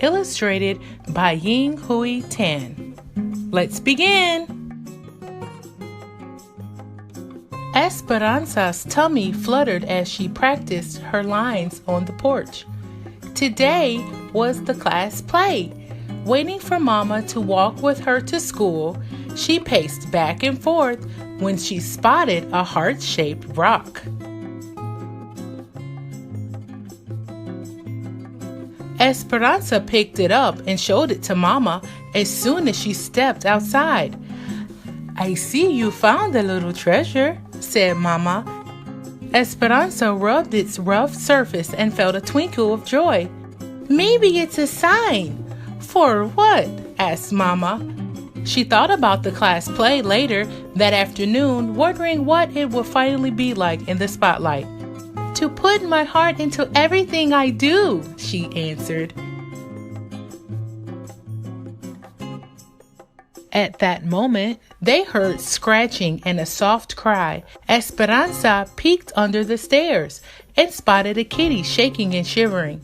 illustrated by Ying Hui Tan. Let's begin! Esperanza's tummy fluttered as she practiced her lines on the porch. Today was the class play. Waiting for Mama to walk with her to school, she paced back and forth when she spotted a heart-shaped rock. Esperanza picked it up and showed it to Mama as soon as she stepped outside. "I see you found a little treasure," said Mama. Esperanza rubbed its rough surface and felt a twinkle of joy. "Maybe it's a sign." "For what?" asked Mama. She thought about the class play later that afternoon, wondering what it would finally be like in the spotlight. "To put my heart into everything I do," she answered. At that moment, they heard scratching and a soft cry. Esperanza peeked under the stairs and spotted a kitty shaking and shivering.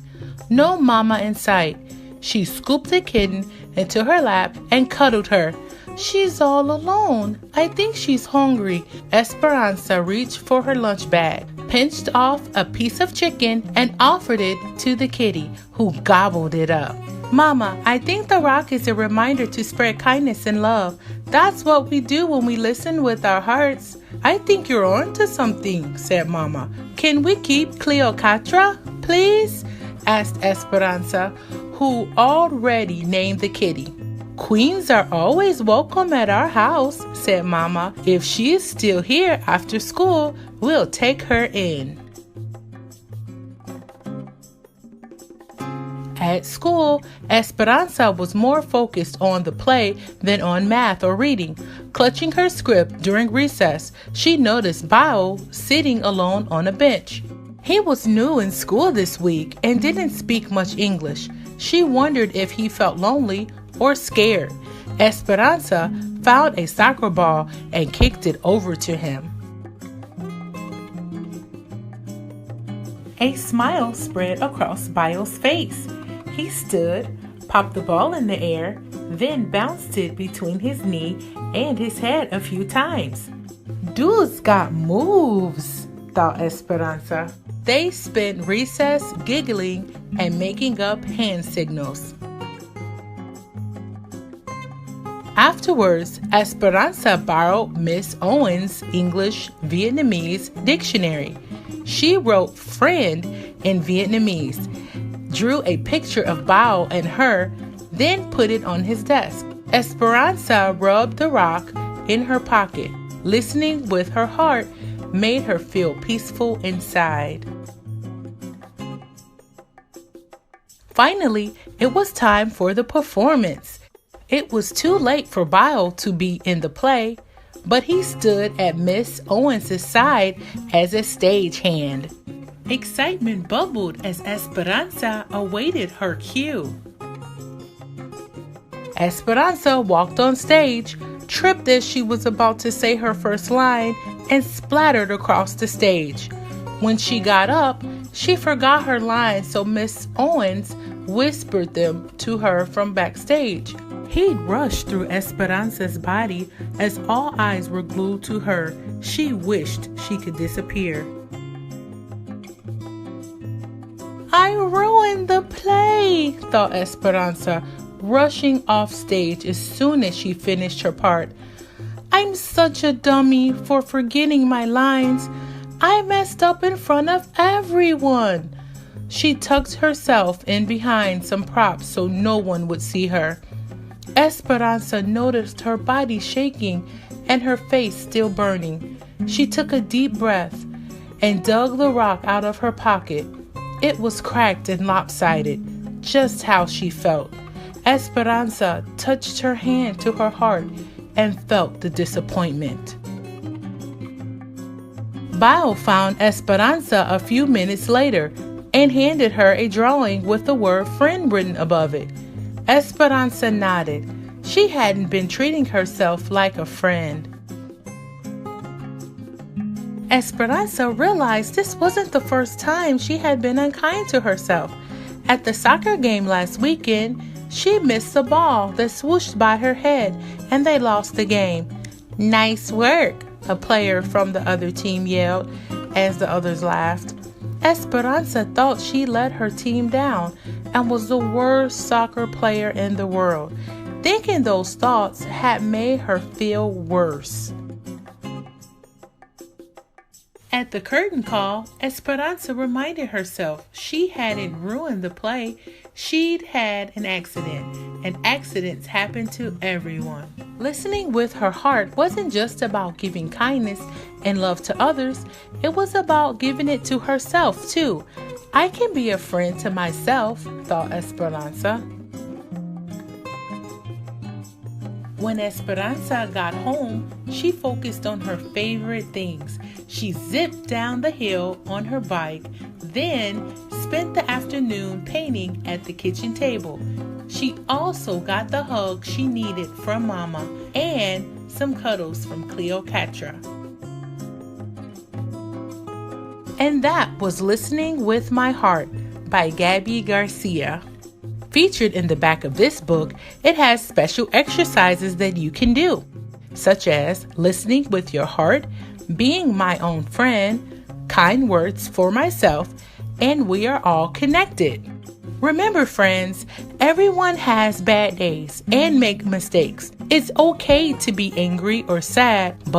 No Mama in sight. She scooped the kitten into her lap and cuddled her. "She's all alone. I think she's hungry." Esperanza reached for her lunch bag, pinched off a piece of chicken, and offered it to the kitty, who gobbled it up. "Mama, I think the rock is a reminder to spread kindness and love. That's what we do when we listen with our hearts." "I think you're on to something," said Mama. "Can we keep Cleopatra, please?" asked Esperanza, who already named the kitty. "Queens are always welcome at our house," said Mama. "If she is still here after school, we'll take her in." At school, Esperanza was more focused on the play than on math or reading. Clutching her script during recess, she noticed Bao sitting alone on a bench. He was new in school this week and didn't speak much English. She wondered if he felt lonely or scared. Esperanza found a soccer ball and kicked it over to him. A smile spread across Bao's face. He stood, popped the ball in the air, then bounced it between his knee and his head a few times. "Dude's got moves," thought Esperanza. They spent recess giggling and making up hand signals. Afterwards, Esperanza borrowed Miss Owen's English Vietnamese dictionary. She wrote "friend" in Vietnamese, drew a picture of Bao and her, then put it on his desk. Esperanza rubbed the rock in her pocket. Listening with her heart made her feel peaceful inside. Finally, it was time for the performance. It was too late for Bao to be in the play, but he stood at Miss Owens' side as a stagehand. Excitement bubbled as Esperanza awaited her cue. Esperanza walked on stage, tripped as she was about to say her first line, and splattered across the stage. When she got up, she forgot her lines, so Miss Owens whispered them to her from backstage. Heat rushed through Esperanza's body as all eyes were glued to her. She wished she could disappear. "I ruined the play," thought Esperanza, rushing off stage as soon as she finished her part. "I'm such a dummy for forgetting my lines. I messed up in front of everyone." She tucked herself in behind some props so no one would see her. Esperanza noticed her body shaking and her face still burning. She took a deep breath and dug the rock out of her pocket. It was cracked and lopsided, just how she felt. Esperanza touched her hand to her heart and felt the disappointment. Bao found Esperanza a few minutes later and handed her a drawing with the word "friend" written above it. Esperanza nodded. She hadn't been treating herself like a friend. Esperanza realized this wasn't the first time she had been unkind to herself. At the soccer game last weekend, she missed the ball that swooshed by her head and they lost the game. Nice work, a player from the other team yelled as the others laughed. Esperanza thought she let her team down and was the worst soccer player in the world. Thinking those thoughts had made her feel worse. At the curtain call, Esperanza reminded herself she hadn't ruined the play. She'd had an accident, and accidents happen to everyone. Listening with her heart wasn't just about giving kindness and love to others. It was about giving it to herself, too. I can be a friend to myself, thought Esperanza. When Esperanza got home, she focused on her favorite things. She zipped down the hill on her bike, then spent the afternoon painting at the kitchen table. She also got the hug she needed from Mama and some cuddles from Cleopatra. And that was Listening with My Heart by Gabi Garcia. Featured in the back of this book, it has special exercises that you can do, such as listening with your heart, being my own friend, kind words for myself, and we are all connected. Remember, friends, everyone has bad days and make mistakes. It's okay to be angry or sad, but